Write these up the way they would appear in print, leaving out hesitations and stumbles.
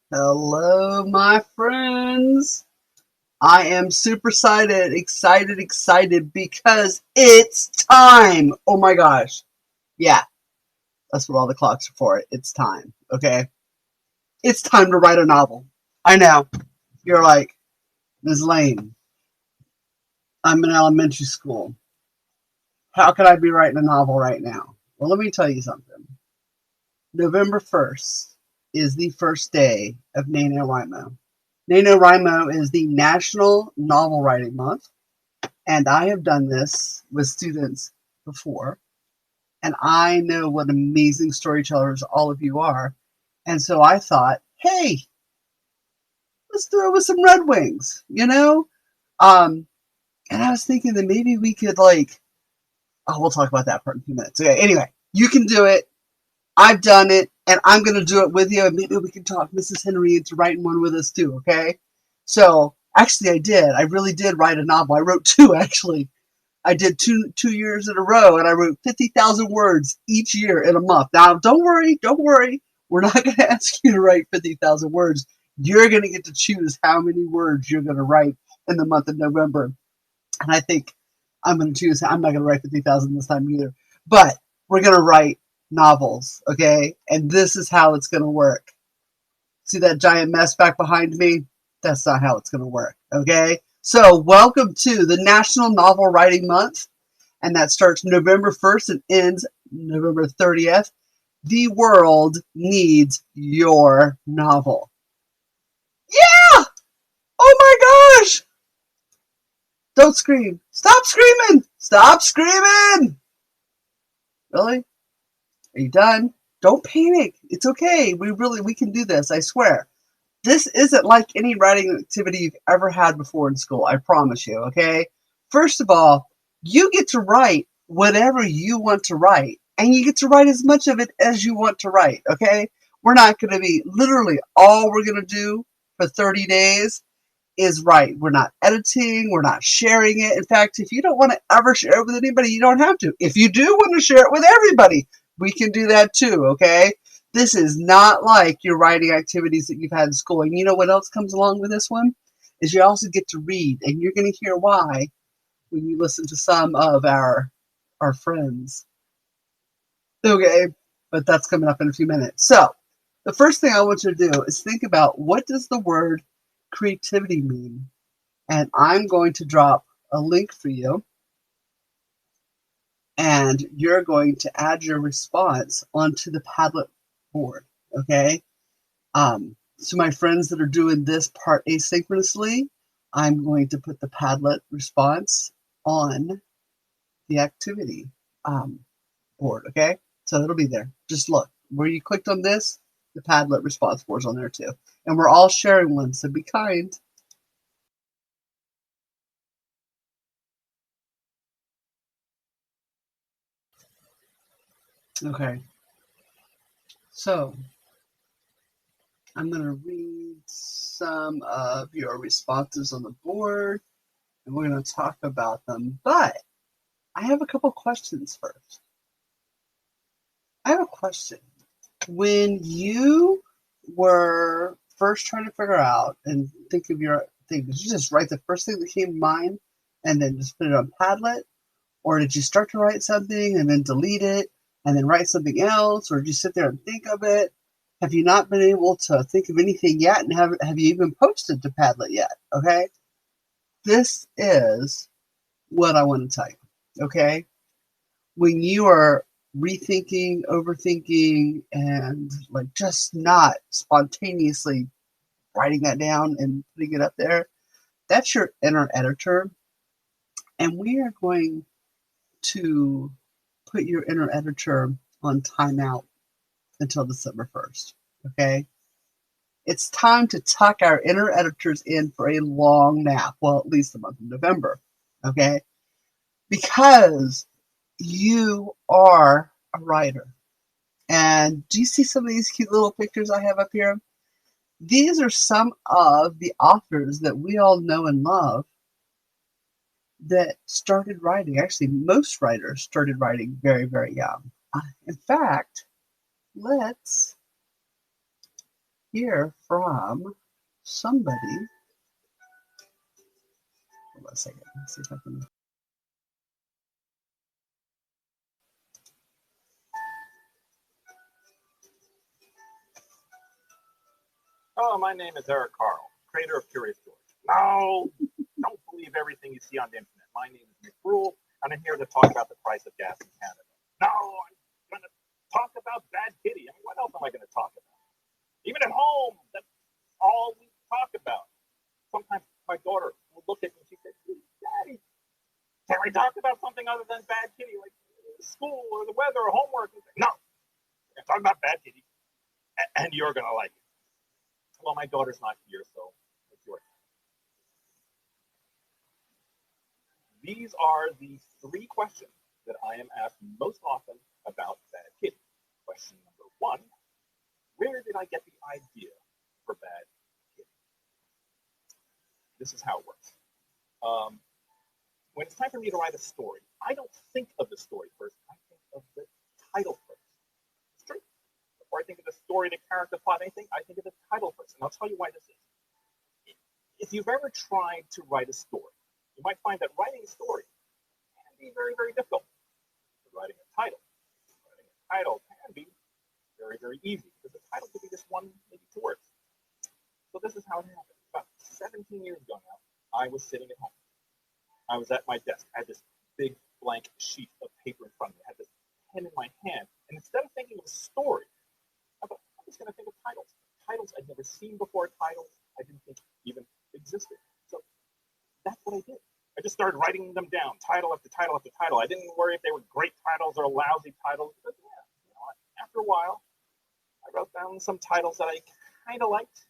Hello, my friends. I am super excited because it's time. Oh my gosh. Yeah, that's what all the clocks are for. It's time. Okay. It's time to write a novel. I know. You're like, Ms. Lane, I'm in elementary school. How could I be writing a novel right now? Well, let me tell you something. November 1st is the first day of NaNoWriMo. NaNoWriMo is the National Novel Writing Month. And I have done this with students before, and I know what amazing storytellers all of you are. And so I thought, hey, let's do it with some Red Wings, you know? Um, and I was thinking that maybe we could we'll talk about that part in a few minutes. Okay, anyway, you can do it. I've done it, and I'm going to do it with you. And maybe we can talk Mrs. Henry into writing one with us too, okay? So actually I did. I really did write a novel. I wrote two, actually. I did two years in a row, and I wrote 50,000 words each year in a month. Now, don't worry. We're not going to ask you to write 50,000 words. You're going to get to choose how many words you're going to write in the month of November. And I think I'm going to choose. I'm not going to write 50,000 this time either. But we're going to write novels, okay? And this is how it's going to work. See that giant mess back behind me? That's not how it's going to work, okay? So welcome to the National Novel Writing Month, and that starts November 1st and ends November 30th. The world needs your novel. Yeah! Oh my gosh! Don't scream. Stop screaming! Stop screaming! Really? Are you done? Don't panic. It's okay. We can do this, I swear. This isn't like any writing activity you've ever had before in school, I promise you, okay? First of all, you get to write whatever you want to write, and you get to write as much of it as you want to write, okay? We're not going to be, literally, all we're going to do for 30 days is write. We're not editing, we're not sharing it. In fact, if you don't want to ever share it with anybody, you don't have to. If you do want to share it with everybody, we can do that too, okay? This is not like your writing activities that you've had in school. And you know what else comes along with this one? Is you also get to read, and you're going to hear why when you listen to some of our friends. Okay, but that's coming up in a few minutes. So, the first thing I want you to do is think about, what does the word creativity mean? And I'm going to drop a link for you, and you're going to add your response onto the Padlet board, okay? So my friends that are doing this part asynchronously, I'm going to put the Padlet response on the activity board, okay? So it'll be there. Just look. Where you clicked on this, the Padlet response board's on there too. And we're all sharing one, so be kind. Okay. So I'm going to read some of your responses on the board, and we're going to talk about them. But I have a couple questions first. I have a question. When you were first trying to figure out and think of your thing, did you just write the first thing that came to mind and then just put it on Padlet? Or did you start to write something and then delete it and then write something else? Or did you sit there and think of it? Have you not been able to think of anything yet? And have you even posted to Padlet yet? Okay? This is what I want to tell you. Okay? When you are rethinking, overthinking, and like just not spontaneously writing that down and putting it up there, that's your inner editor. And we are going to put your inner editor on timeout until December 1st. Okay? It's time to tuck our inner editors in for a long nap. Well, at least the month of November. Okay? Because you are a writer. And do you see some of these cute little pictures I have up here? These are some of the authors that we all know and love that started writing. Actually, most writers started writing very, very young. In fact, let's hear from somebody. Hold on a second. Let's see if I can. Hello, my name is Eric Carl, creator of Curious George. No, don't believe everything you see on the internet. My name is McRule, and I'm here to talk about the price of gas in Canada. No, I'm going to talk about Bad Kitty. I mean, what else am I going to talk about? Even at home, that's all we talk about. Sometimes my daughter will look at me and she says, Daddy, can we talk about something other than Bad Kitty, like school or the weather or homework? No, we're going to talk about Bad Kitty, and you're going to like it. Well, my daughter's not here, so it's your turn. These are the 3 questions that I am asked most often about Bad Kitty. Question number 1, where did I get the idea for Bad Kitty? This is how it works. When it's time for me to write a story, I don't think of the story first. I think of the title first. It's true. Before I think of the story, the character, plot, anything, I think of the title first. And I'll tell you why this is. If you've ever tried to write a story, you might find that writing a story can be very, very difficult. But writing a title can be very, very easy because the title could be just 1, maybe 2 words. So this is how it happened. About 17 years ago now, I was sitting at home. I was at my desk. I had this big blank sheet of paper in front of me. I had this pen in my hand. And instead of thinking of a story, I thought, I'm just going to think of titles. Titles I'd never seen before, titles I didn't think even existed. So that's what I did. I just started writing them down, title after title after title. I didn't worry if they were great titles or lousy titles. But yeah, after a while, I wrote down some titles that I kind of liked.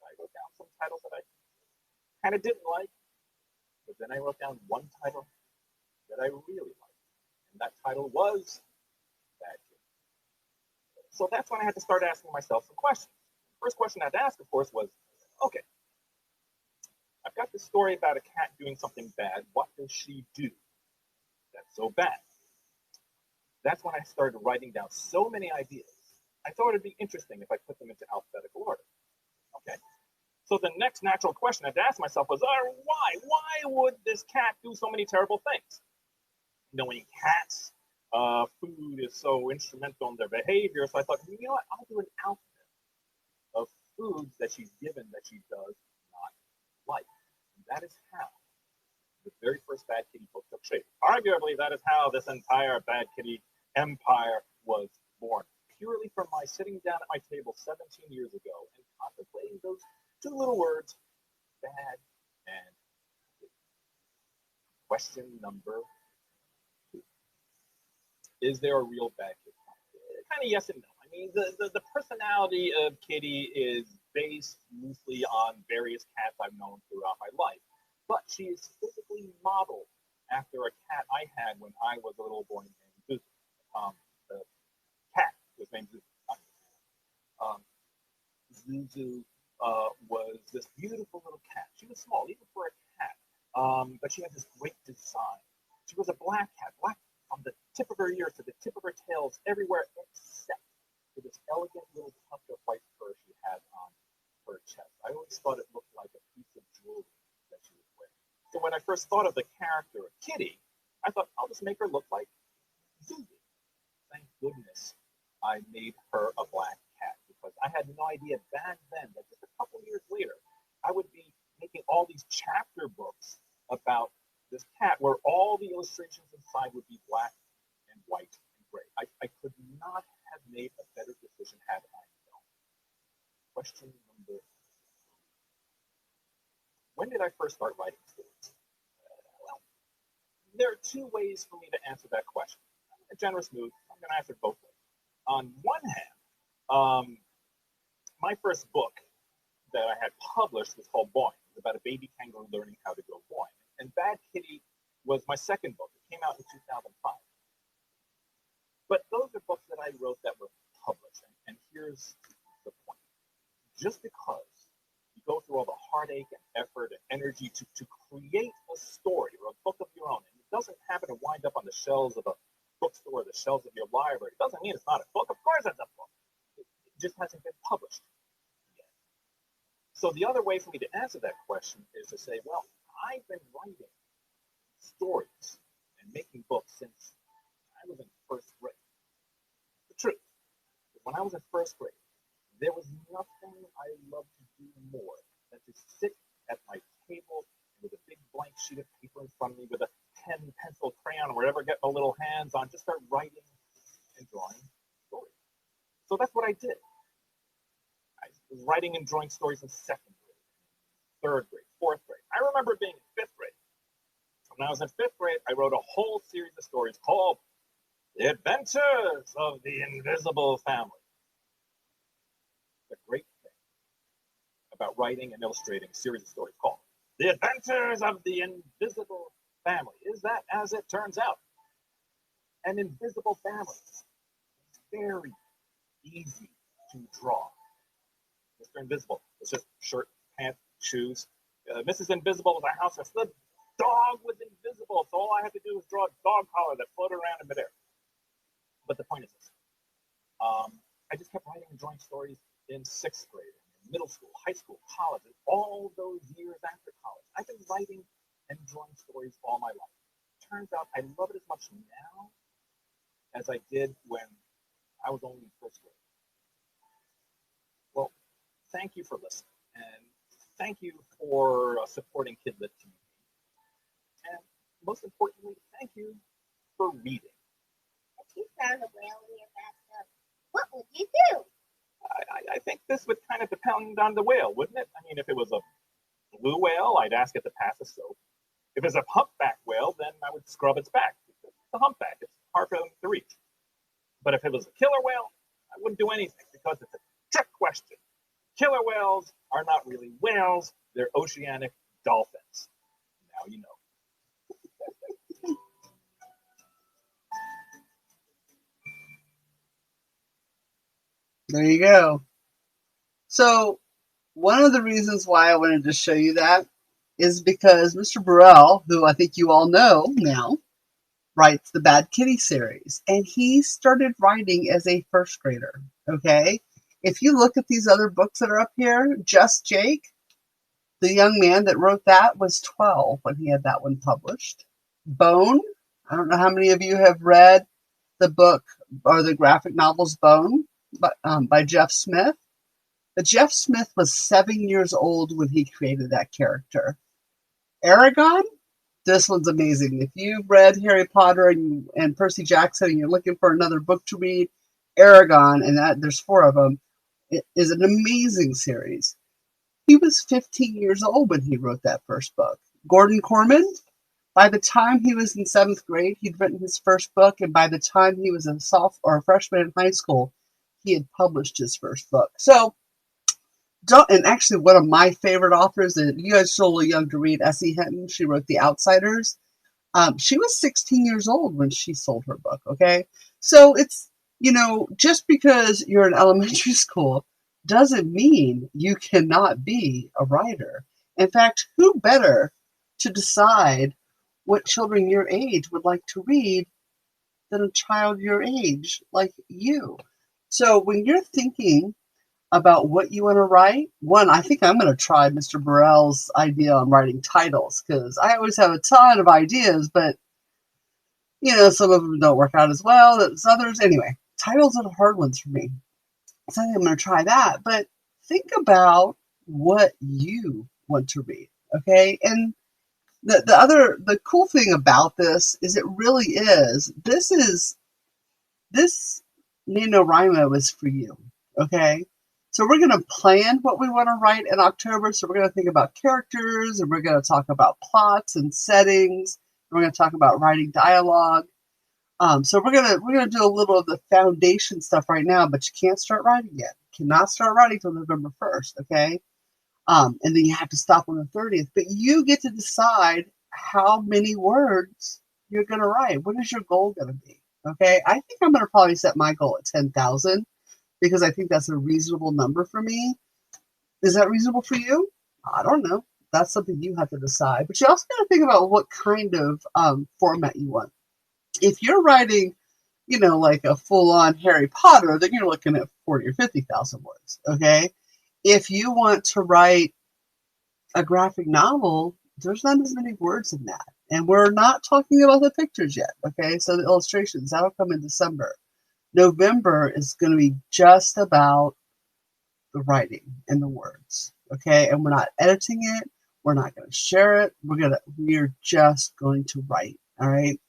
I wrote down some titles that I kind of didn't like. But then I wrote down one title that I really liked. And that title was Bad Kitty. So that's when I had to start asking myself some questions. The first question I had to ask, of course, was, okay, I've got this story about a cat doing something bad. What does she do that's so bad? That's when I started writing down so many ideas. I thought it'd be interesting if I put them into alphabetical order. Okay. So the next natural question I had to ask myself was, why? Why would this cat do so many terrible things? Knowing cats, food is so instrumental in their behavior. So I thought, you know what? I'll do an alphabet of foods that she's given that she does not like. And that is how the very first Bad Kitty book took shape. Arguably, that is how this entire Bad Kitty empire was born. Purely from my sitting down at my table 17 years ago and contemplating those 2 little words, bad and kitty. Question number 2. Is there a real Bad Kitty? Kind of yes and no. I mean, the personality of Kitty is based loosely on various cats I've known throughout my life. But she is physically modeled after a cat I had when I was a little boy named Zuzu. The cat was named Zuzu. Zuzu was this beautiful little cat. She was small, even for a cat, but she had this great design. She was a black cat, black from the tip of her ears to the tip of her tails, everywhere except for this elegant little tuft of white fur she had on her chest. I always thought it looked like a piece of jewelry that she was wearing. So when I first thought of the character of Kitty, I thought, I'll just make her look like Zuzu. Thank goodness I made her a black cat, because I had no idea back then that just a couple years later, I would be making all these chapter books about this cat where all the illustrations inside would be black and white and gray. I could not have made a better decision had I known. Question number 3. When did I first start writing stories? Well, there are 2 ways for me to answer that question. I'm in a generous mood. I'm going to answer both ways. On one hand, my first book that I had published was called Boing. It was about a baby kangaroo learning how to go boing. And Bad Kitty was my second book. It came out in 2005. But those are books that I wrote that were published. And here's the point. Just because you go through all the heartache and effort and energy to create a story or a book of your own, and it doesn't happen to wind up on the shelves of a bookstore or the shelves of your library, it doesn't mean it's not a book. Of course it's a book. It just hasn't been published yet. So the other way for me to answer that question is to say, well, I've been writing stories and making books since I was in first grade. The truth, when I was in first grade, there was nothing I loved to do more than to sit at my table with a big blank sheet of paper in front of me with a pen, pencil, crayon, or whatever I get my little hands on, just start writing and drawing stories. So that's what I did. I was writing and drawing stories in second grade, third grade, fourth grade. I remember being in fifth grade. When I was in fifth grade, I wrote a whole series of stories called The Adventures of the Invisible Family. The great thing about writing and illustrating a series of stories called The Adventures of the Invisible Family is that, as it turns out, an invisible family is very easy to draw. Mr. Invisible, it's just shirt, pants, shoes. Mrs. Invisible was a house. The dog was invisible, so all I had to do was draw a dog collar that floated around in midair. But the point is this. I just kept writing and drawing stories in sixth grade, in middle school, high school, college, and all those years after college. I've been writing and drawing stories all my life. Turns out I love it as much now as I did when I was only in first grade. Well, thank you for listening, and thank you for supporting Kidlit TV. And most importantly, thank you for reading. If you found a whale in your bathtub, what would you do? I think this would kind of depend on the whale, wouldn't it? I mean, if it was a blue whale, I'd ask it to pass a soap. If it's a humpback whale, then I would scrub its back. It's a humpback. It's hard for them to reach. But if it was a killer whale, I wouldn't do anything because it's a trick question. Killer whales are not really whales. They're oceanic dolphins. Now you know. There you go. So one of the reasons why I wanted to show you that is because Mr. Burrell, who I think you all know now, writes the Bad Kitty series. And he started writing as a first grader, okay? If you look at these other books that are up here, Just Jake, the young man that wrote that was 12 when he had that one published. Bone, I don't know how many of you have read the book or the graphic novels Bone by Jeff Smith. But Jeff Smith was 7 years old when he created that character. Aragon, this one's amazing. If you've read Harry Potter and Percy Jackson and you're looking for another book to read, Aragon, and there's 4 of them, it is an amazing series. He was 15 years old when he wrote that first book. Gordon Corman, by the time he was in 7th grade, he'd written his first book, and by the time he was a freshman in high school, he had published his first book. So, and actually one of my favorite authors, and you guys are still young to read, S.E. Hinton, she wrote The Outsiders. She was 16 years old when she sold her book, okay? So it's, just because you're in elementary school doesn't mean you cannot be a writer. In fact, who better to decide what children your age would like to read than a child your age like you? So when you're thinking about what you want to write, one, I think I'm going to try Mr. Burrell's idea on writing titles, because I always have a ton of ideas, but, some of them don't work out as well as others. Anyway, titles are the hard ones for me. So I think I'm going to try that. But think about what you want to read, okay? And the cool thing about this is it really is, this NaNoWriMo is for you, okay? So we're going to plan what we want to write in October. So we're going to think about characters, and we're going to talk about plots and settings. And we're going to talk about writing dialogue. So we're gonna do a little of the foundation stuff right now, but you can't start writing yet. You cannot start writing till November 1st, okay? And then you have to stop on the 30th. But you get to decide how many words you're going to write. What is your goal going to be? Okay, I think I'm going to probably set my goal at 10,000 because I think that's a reasonable number for me. Is that reasonable for you? I don't know. That's something you have to decide. But you also got to think about what kind of format you want. If you're writing, like a full-on Harry Potter, then you're looking at 40 or 50,000 words, okay? If you want to write a graphic novel, there's not as many words in that. And we're not talking about the pictures yet, okay? So the illustrations, that'll come in December. November is going to be just about the writing and the words, okay? And we're not editing it. We're not going to share it. We're just going to write, all right?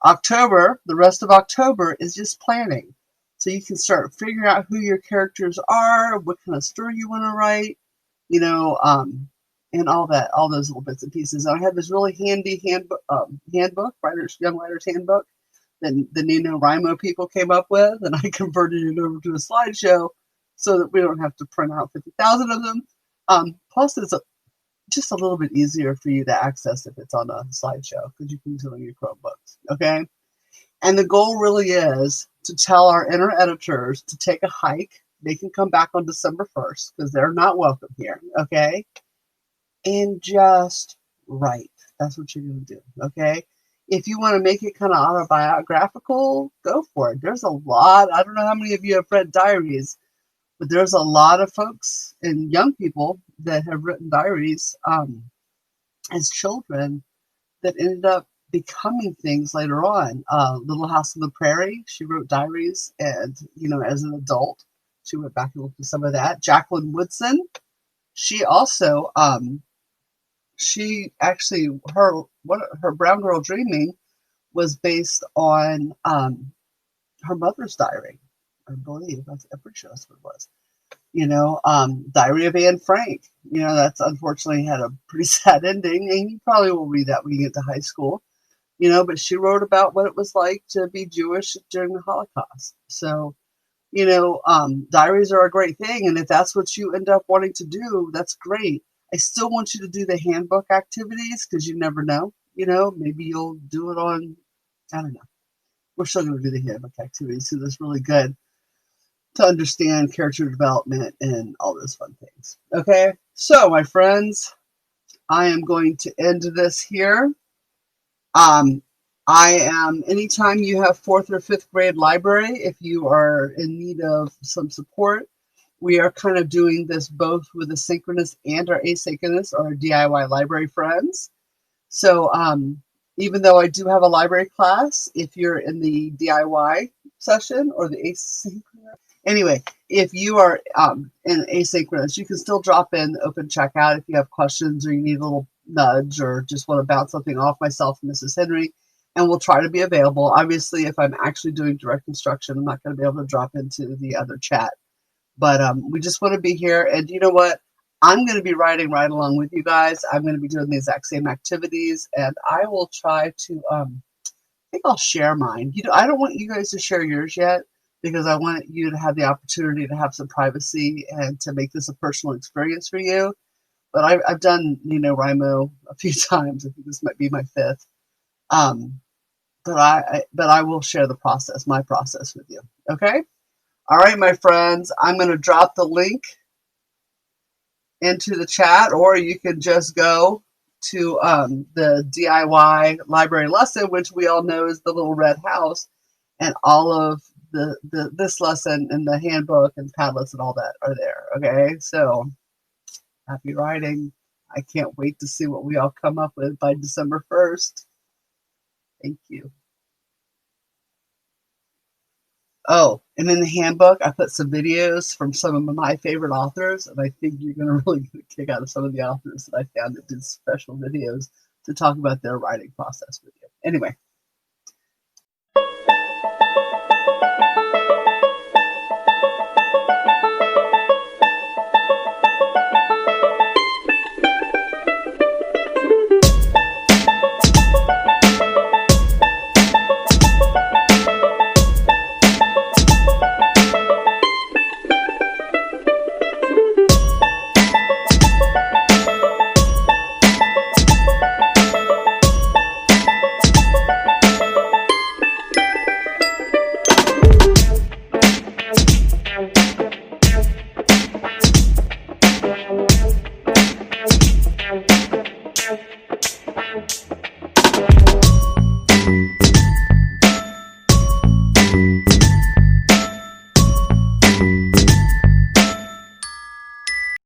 October, the rest of October is just planning. So you can start figuring out who your characters are, what kind of story you want to write, you know, and all that, all those little bits and pieces. And I have this really handy handbook, young writer's handbook that the NaNoWriMo people came up with, and I converted it over to a slideshow so that we don't have to print out 50,000 of them. Plus, it's just a little bit easier for you to access if it's on a slideshow because you can use it on your Chromebooks, okay? And the goal really is to tell our inner editors to take a hike. They can come back on December 1st because they're not welcome here, okay? And just write. That's what you're going to do, okay? If you want to make it kind of autobiographical, go for it. There's a lot. I don't know how many of you have read diaries, but there's a lot of folks and young people that have written diaries as children that ended up becoming things later on. Little House on the Prairie, she wrote diaries, and as an adult, she went back and looked at some of that. Jacqueline Woodson, she also, her Brown Girl Dreaming was based on her mother's diary, I believe. I'm pretty sure that's what it was. Diary of Anne Frank. That's unfortunately had a pretty sad ending, and you probably will read that when you get to high school. But she wrote about what it was like to be Jewish during the Holocaust. So, diaries are a great thing, and if that's what you end up wanting to do, that's great. I still want you to do the handbook activities because you never know. Maybe you'll do it on, I don't know. We're still going to do the handbook activities because it's really good to understand character development and all those fun things. Okay, so my friends, I am going to end this here. Anytime you have 4th or 5th grade library, if you are in need of some support, we are kind of doing this both with the synchronous and our asynchronous or our DIY library friends. So even though I do have a library class, if you're in the DIY session or the asynchronous, anyway, if you are in asynchronous, you can still drop in the open checkout if you have questions or you need a little nudge or just want to bounce something off myself and Mrs. Henry, and we'll try to be available. Obviously, if I'm actually doing direct instruction, I'm not going to be able to drop into the other chat. But we just want to be here. And you know what? I'm going to be writing right along with you guys. I'm going to be doing the exact same activities, and I will try to, I think I'll share mine. I don't want you guys to share yours yet because I want you to have the opportunity to have some privacy and to make this a personal experience for you. But I've done NaNoWriMo a few times. I think this might be my 5th. But I will share my process with you. Okay? All right, my friends, I'm going to drop the link into the chat, or you can just go to the DIY library lesson, which we all know is the little red house, and all of this lesson and the handbook and Padlets and all that are there. Okay, so happy writing. I can't wait to see what we all come up with by December 1st. Thank you. Oh, and in the handbook, I put some videos from some of my favorite authors, and I think you're going to really get a kick out of some of the authors that I found that did special videos to talk about their writing process with you. Anyway,